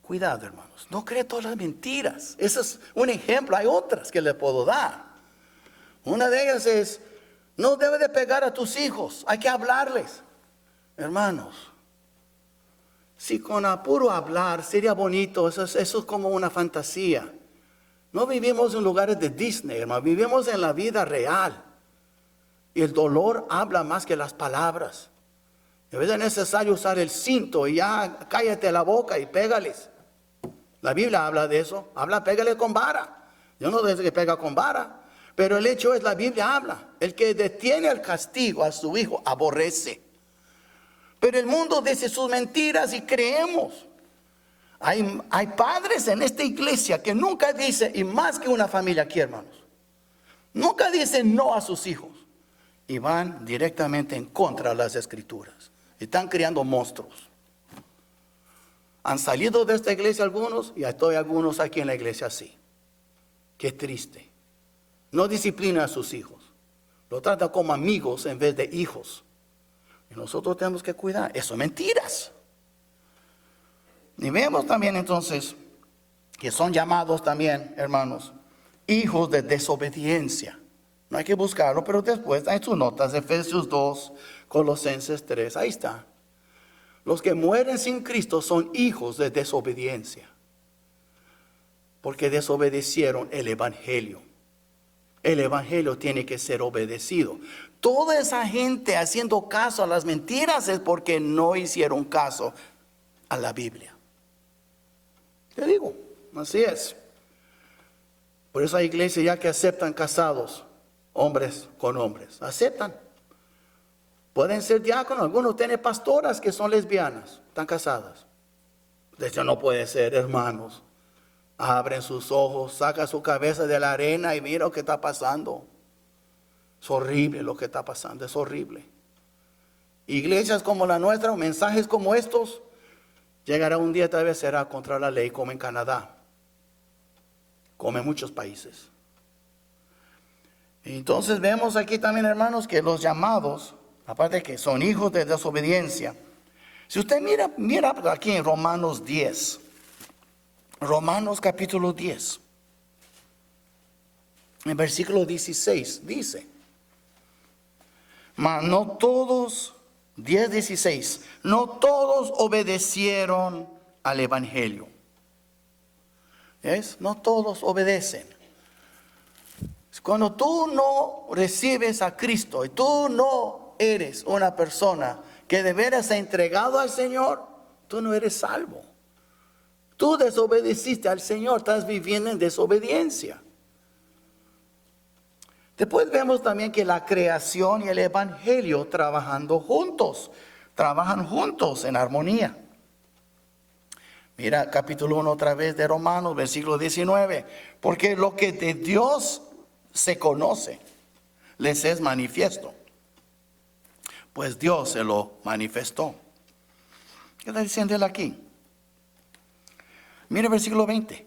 Cuidado, hermanos. No cree todas las mentiras. Ese es un ejemplo. Hay otras que le puedo dar. Una de ellas es, no debes de pegar a tus hijos. Hay que hablarles. Hermanos, si con apuro hablar sería bonito, eso es como una fantasía. No vivimos en lugares de Disney, hermano. Vivimos en la vida real. Y el dolor habla más que las palabras. A veces es necesario usar el cinto y ya cállate la boca y pégales. La Biblia habla de eso. Pégale con vara. Yo no digo que pega con vara. Pero el hecho es, la Biblia habla. El que detiene el castigo a su hijo aborrece. Pero el mundo dice sus mentiras y creemos. Hay padres en esta iglesia que nunca dicen, y más que una familia aquí, hermanos, nunca dicen no a sus hijos. Y van directamente en contra de las escrituras. Están creando monstruos. Han salido de esta iglesia algunos y hay algunos aquí en la iglesia así. Qué triste. No disciplina a sus hijos. Lo tratan como amigos en vez de hijos. Y nosotros tenemos que cuidar. Eso es mentiras. Y vemos también entonces que son llamados también, hermanos, hijos de desobediencia. No hay que buscarlo, pero después hay sus notas, Efesios 2, Colosenses 3, ahí está. Los que mueren sin Cristo son hijos de desobediencia, porque desobedecieron el Evangelio. El Evangelio tiene que ser obedecido. Toda esa gente haciendo caso a las mentiras es porque no hicieron caso a la Biblia. Te digo, así es. Por eso hay iglesias ya que aceptan casados, hombres con hombres. Aceptan. Pueden ser diáconos. Algunos tienen pastoras que son lesbianas, están casadas. De hecho, no puede ser, hermanos. Abren sus ojos, saca su cabeza de la arena y mira lo que está pasando. Es horrible lo que está pasando, es horrible. Iglesias como la nuestra, mensajes como estos, llegará un día, tal vez será contra la ley, como en Canadá, como en muchos países. Entonces vemos aquí también, hermanos, que los llamados, aparte de que son hijos de desobediencia. Si usted mira aquí en Romanos 10, Romanos capítulo 10, en versículo 16, dice, mas no todos, 10:16, no todos obedecieron al Evangelio. ¿Ves? No todos obedecen. Cuando tú no recibes a Cristo y tú no eres una persona que de veras se ha entregado al Señor, tú no eres salvo. Tú desobedeciste al Señor, estás viviendo en desobediencia. Después vemos también que la creación y el Evangelio trabajan juntos en armonía. Mira capítulo 1 otra vez de Romanos, versículo 19. Porque lo que de Dios se conoce, les es manifiesto, pues Dios se lo manifestó. ¿Qué está diciendo él aquí? Mira el versículo 20.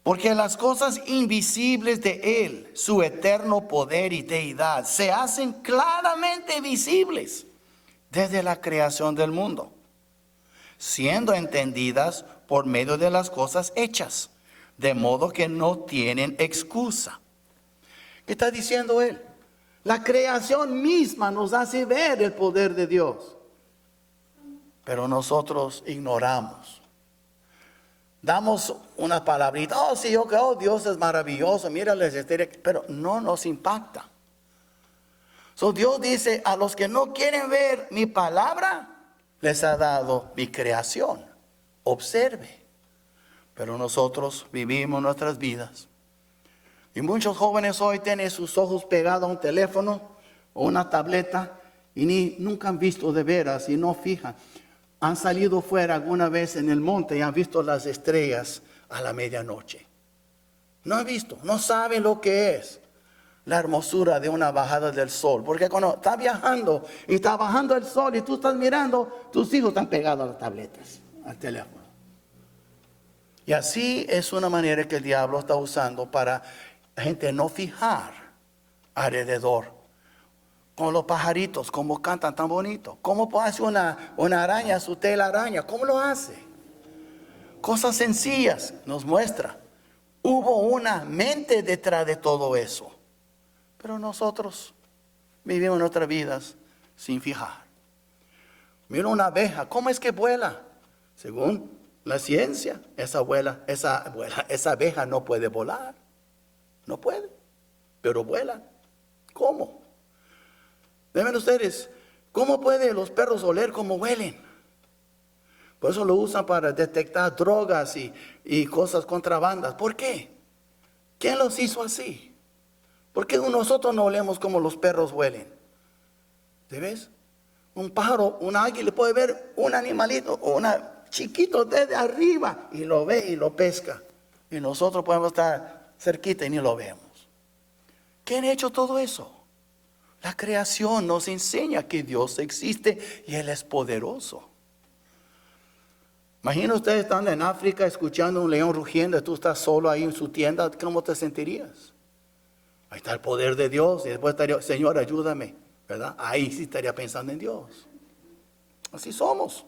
Porque las cosas invisibles de Él, su eterno poder y deidad, se hacen claramente visibles desde la creación del mundo, siendo entendidas por medio de las cosas hechas, de modo que no tienen excusa. ¿Qué está diciendo él? La creación misma nos hace ver el poder de Dios, pero nosotros ignoramos. Damos una palabrita, oh sí, Dios es maravilloso, mira las estrellas, pero no nos impacta. Dios dice, a los que no quieren ver mi palabra, les ha dado mi creación. Observe. Pero nosotros vivimos nuestras vidas. Y muchos jóvenes hoy tienen sus ojos pegados a un teléfono o una tableta y nunca han visto de veras y no fijan. Han salido fuera alguna vez en el monte y han visto las estrellas a la medianoche. No han visto, no saben lo que es la hermosura de una bajada del sol. Porque cuando está viajando y está bajando el sol y tú estás mirando, tus hijos están pegados a las tabletas, al teléfono. Y así es una manera que el diablo está usando para la gente no fijar alrededor. Con los pajaritos, cómo cantan tan bonito. ¿Cómo hace una araña su telaraña? ¿Cómo lo hace? Cosas sencillas nos muestra. Hubo una mente detrás de todo eso. Pero nosotros vivimos nuestras vidas sin fijar. Mira una abeja, ¿cómo es que vuela? Según la ciencia, esa abeja no puede volar. No puede, pero vuela. ¿Cómo? Vean ustedes, ¿cómo pueden los perros oler cómo huelen? Por eso lo usan para detectar drogas y cosas contrabandas. ¿Por qué? ¿Quién los hizo así? ¿Por qué nosotros no olemos como los perros huelen? ¿Te ves? Un pájaro, un águila puede ver un animalito o una chiquito desde arriba, y lo ve y lo pesca. Y nosotros podemos estar cerquita y ni lo vemos. ¿Quién ha hecho todo eso? La creación nos enseña que Dios existe y Él es poderoso. Imagina ustedes estando en África escuchando un león rugiendo y tú estás solo ahí en su tienda, ¿cómo te sentirías? Ahí está el poder de Dios y después estaría, Señor, ayúdame, ¿verdad? Ahí sí estaría pensando en Dios. Así somos.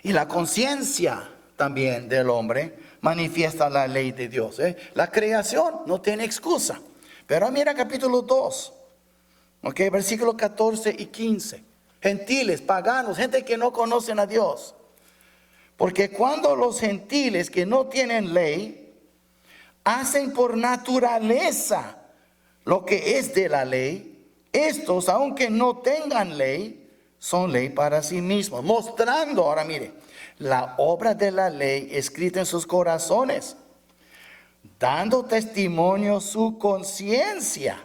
Y la conciencia también del hombre manifiesta la ley de Dios. La creación no tiene excusa. Pero mira capítulo 2, versículos 14 y 15. Gentiles, paganos, gente que no conocen a Dios. Porque cuando los gentiles que no tienen ley hacen por naturaleza lo que es de la ley, estos, aunque no tengan ley, son ley para sí mismos, mostrando, ahora mire, la obra de la ley escrita en sus corazones, dando testimonio su conciencia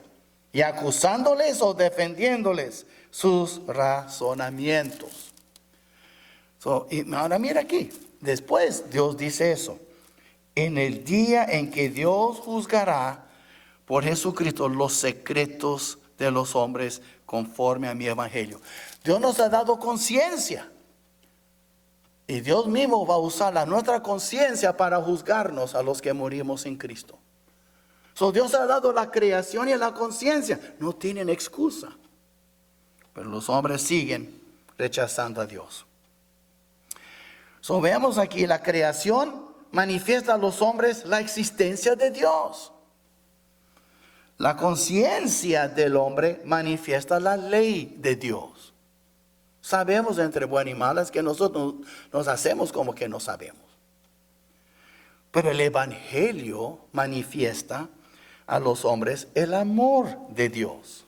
y acusándoles o defendiéndoles sus razonamientos. Y ahora mira aquí, después Dios dice eso, en el día en que Dios juzgará por Jesucristo los secretos de los hombres conforme a mi evangelio. Dios nos ha dado conciencia. Y Dios mismo va a usar nuestra conciencia para juzgarnos a los que morimos en Cristo. Dios ha dado la creación y la conciencia. No tienen excusa. Pero los hombres siguen rechazando a Dios. Veamos aquí, la creación manifiesta a los hombres la existencia de Dios. La conciencia del hombre manifiesta la ley de Dios. Sabemos entre buenas y malas que nosotros nos hacemos como que no sabemos. Pero el evangelio manifiesta a los hombres el amor de Dios.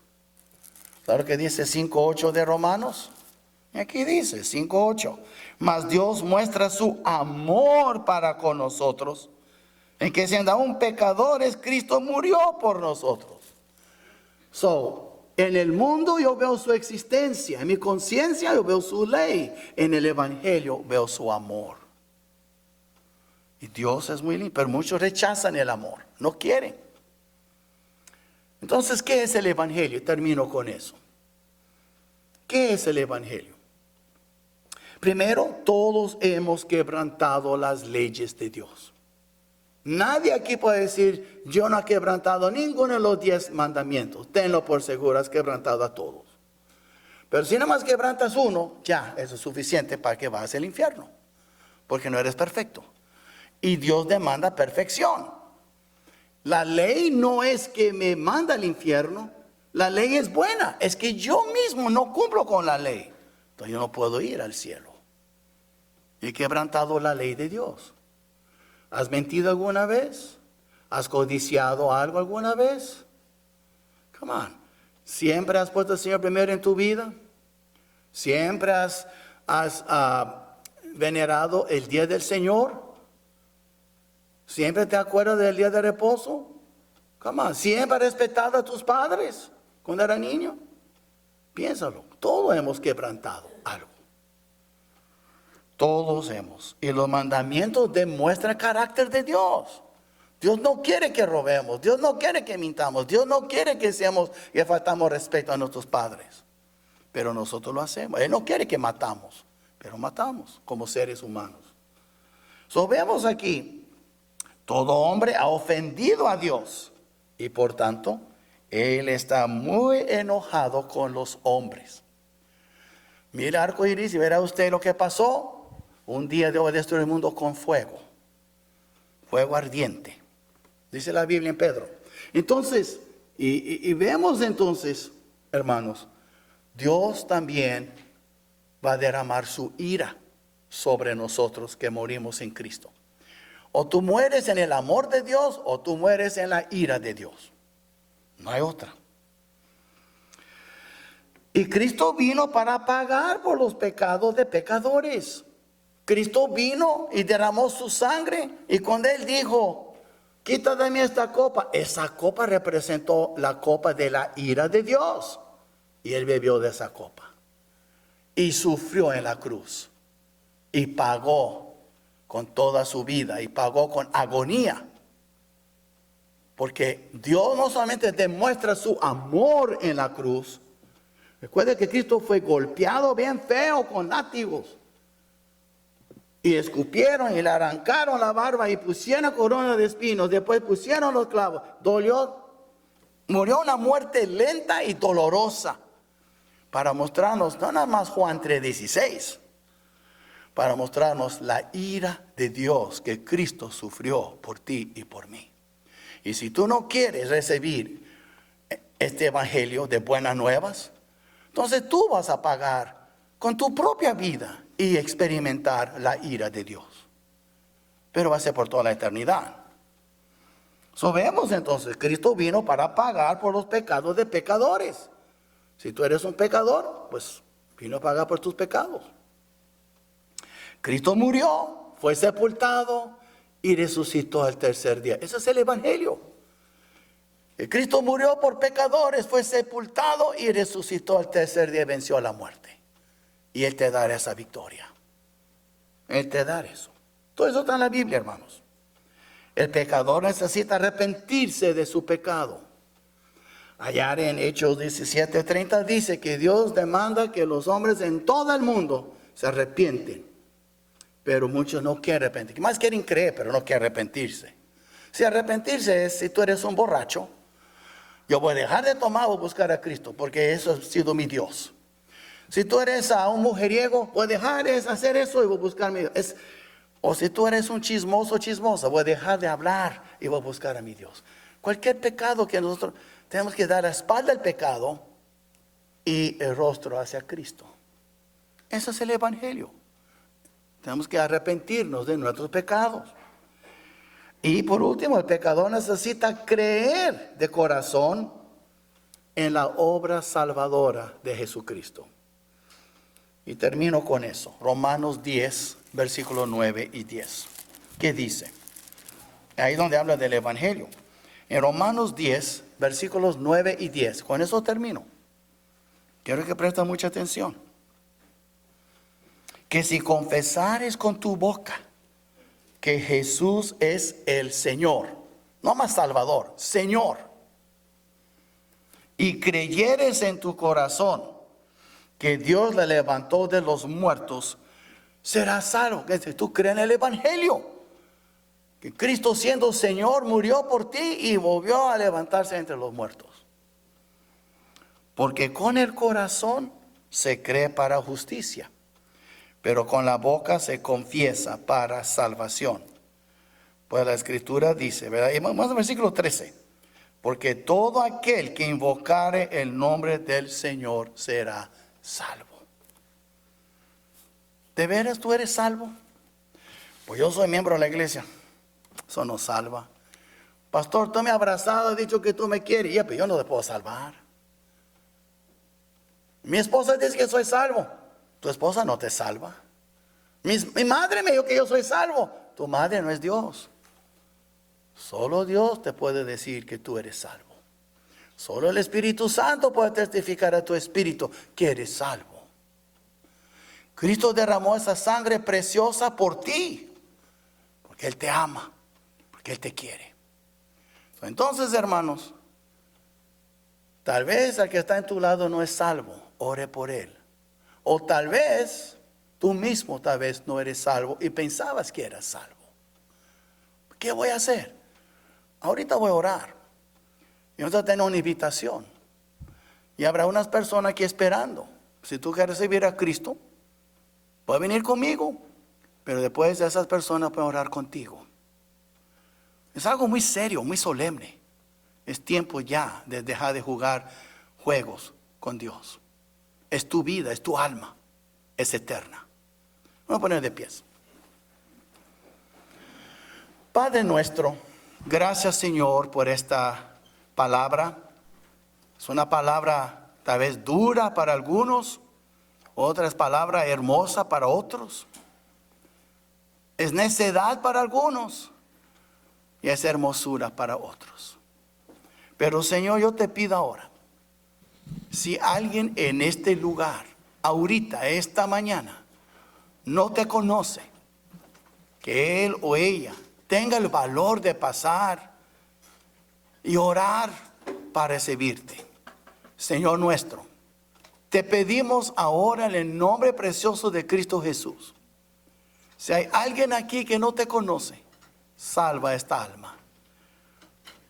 ¿Sabe lo que dice 5:8 de Romanos? Aquí dice 5:8. Mas Dios muestra su amor para con nosotros, en que siendo aún pecadores, Cristo murió por nosotros. En el mundo yo veo su existencia, en mi conciencia yo veo su ley, en el evangelio veo su amor. Y Dios es muy lindo, pero muchos rechazan el amor, no quieren. Entonces, ¿qué es el evangelio? Termino con eso. ¿Qué es el evangelio? Primero, todos hemos quebrantado las leyes de Dios. Nadie aquí puede decir, yo no he quebrantado ninguno de los 10 mandamientos. Tenlo por seguro, has quebrantado a todos. Pero si nada más quebrantas uno, ya, eso es suficiente para que vayas al infierno. Porque no eres perfecto. Y Dios demanda perfección. La ley no es que me manda al infierno. La ley es buena. Es que yo mismo no cumplo con la ley. Entonces yo no puedo ir al cielo. He quebrantado la ley de Dios. ¿Has mentido alguna vez? ¿Has codiciado algo alguna vez? Come on. ¿Siempre has puesto al Señor primero en tu vida? ¿Siempre has venerado el día del Señor? ¿Siempre te acuerdas del día de reposo? Come on. ¿Siempre has respetado a tus padres cuando era niño? Piénsalo. Todos hemos quebrantado algo. Todos hemos. Y los mandamientos demuestran el carácter de Dios. Dios no quiere que robemos. Dios no quiere que mintamos. Dios no quiere que faltamos respeto a nuestros padres. Pero nosotros lo hacemos. Él no quiere que matamos. Pero matamos como seres humanos. Vemos aquí. Todo hombre ha ofendido a Dios. Y por tanto, Él está muy enojado con los hombres. Mira arco iris y verá usted lo que pasó. Un día Dios va a destruir el mundo con fuego. Fuego ardiente. Dice la Biblia en Pedro. Entonces, y vemos entonces, hermanos, Dios también va a derramar su ira sobre nosotros que morimos en Cristo. O tú mueres en el amor de Dios o tú mueres en la ira de Dios. No hay otra. Y Cristo vino para pagar por los pecados de pecadores. Cristo vino y derramó su sangre. Y cuando Él dijo, quita de mí esta copa, esa copa representó la copa de la ira de Dios. Y Él bebió de esa copa. Y sufrió en la cruz. y pagó con toda su vida y pagó con agonía. Porque Dios no solamente demuestra su amor en la cruz. Recuerde que Cristo fue golpeado bien feo con látigos. Y escupieron y le arrancaron la barba y pusieron corona de espinos. Después pusieron los clavos. Dolió. Murió una muerte lenta y dolorosa. Para mostrarnos, no nada más Juan 3:16. Para mostrarnos la ira de Dios que Cristo sufrió por ti y por mí. Y si tú no quieres recibir este evangelio de buenas nuevas, entonces tú vas a pagar con tu propia vida y experimentar la ira de Dios. Pero va a ser por toda la eternidad. Vemos entonces, Cristo vino para pagar por los pecados de pecadores. Si tú eres un pecador, pues vino a pagar por tus pecados. Cristo murió, fue sepultado y resucitó al tercer día. Ese es el evangelio. Cristo murió por pecadores, fue sepultado y resucitó al tercer día y venció a la muerte. Y Él te dará esa victoria. Él te dará eso. Todo eso está en la Biblia, hermanos. El pecador necesita arrepentirse de su pecado. Allá en Hechos 17:30 dice que Dios demanda que los hombres en todo el mundo se arrepienten. Pero muchos no quieren arrepentirse. Más quieren creer, pero no quieren arrepentirse. Si arrepentirse es, si tú eres un borracho, yo voy a dejar de tomar o buscar a Cristo, porque eso ha sido mi Dios. Si tú eres un mujeriego, voy a dejar de hacer eso y voy a buscar a mi Dios. O si tú eres un chismoso, chismosa, voy a dejar de hablar y voy a buscar a mi Dios. Cualquier pecado que nosotros tenemos que dar la espalda al pecado y el rostro hacia Cristo. Ese es el evangelio. Tenemos que arrepentirnos de nuestros pecados. Y por último, el pecador necesita creer de corazón en la obra salvadora de Jesucristo. Y termino con eso. Romanos 10, versículos 9 y 10. ¿Qué dice? Ahí donde habla del evangelio. En Romanos 10, versículos 9 y 10. Con eso termino. Quiero que presten mucha atención. Que si confesares con tu boca que Jesús es el Señor, no más Salvador, Señor, y creyeres en tu corazón que Dios le levantó de los muertos, serás salvo. Que si tú crees en el evangelio, que Cristo siendo Señor murió por ti y volvió a levantarse entre los muertos. Porque con el corazón se cree para justicia, pero con la boca se confiesa para salvación. Pues la Escritura dice, ¿verdad? Y vamos al versículo 13. Porque todo aquel que invocare el nombre del Señor será salvo. ¿De veras tú eres salvo? Pues yo soy miembro de la iglesia. Eso no salva. Pastor, tú me has abrazado, has dicho que tú me quieres. Ya, pero yo no te puedo salvar. Mi esposa dice que soy salvo. Tu esposa no te salva. Mi madre me dijo que yo soy salvo. Tu madre no es Dios. Solo Dios te puede decir que tú eres salvo. Solo el Espíritu Santo puede testificar a tu espíritu que eres salvo. Cristo derramó esa sangre preciosa por ti, porque Él te ama, porque Él te quiere. Entonces, hermanos, tal vez el que está en tu lado no es salvo, ore por él. O tal vez tú mismo no eres salvo y pensabas que eras salvo. ¿Qué voy a hacer? Ahorita voy a orar. Y nosotros tenemos una invitación. Y habrá unas personas aquí esperando. Si tú quieres recibir a Cristo, puedes venir conmigo. Pero después esas personas pueden orar contigo. Es algo muy serio, muy solemne. Es tiempo ya de dejar de jugar juegos con Dios. Es tu vida, es tu alma, es eterna. Vamos a poner de pies. Padre nuestro, gracias Señor por esta palabra. Es una palabra tal vez dura para algunos, otras palabras hermosa para otros. Es necedad para algunos y es hermosura para otros. Pero Señor, yo te pido ahora, si alguien en este lugar, ahorita, esta mañana, no te conoce, que él o ella tenga el valor de pasar y orar para recibirte. Señor nuestro, te pedimos ahora en el nombre precioso de Cristo Jesús. Si hay alguien aquí que no te conoce, salva esta alma.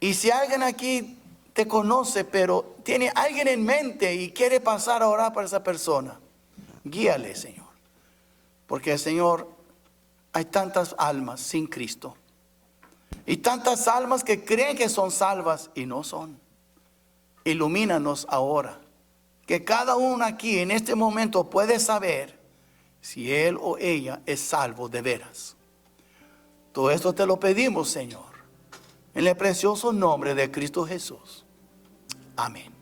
Y si alguien aquí te conoce, pero tiene alguien en mente y quiere pasar a orar para esa persona, guíale, Señor. Porque, Señor, hay tantas almas sin Cristo. Y tantas almas que creen que son salvas y no son. Ilumínanos ahora. Que cada uno aquí en este momento puede saber si él o ella es salvo de veras. Todo esto te lo pedimos, Señor, en el precioso nombre de Cristo Jesús. Amén.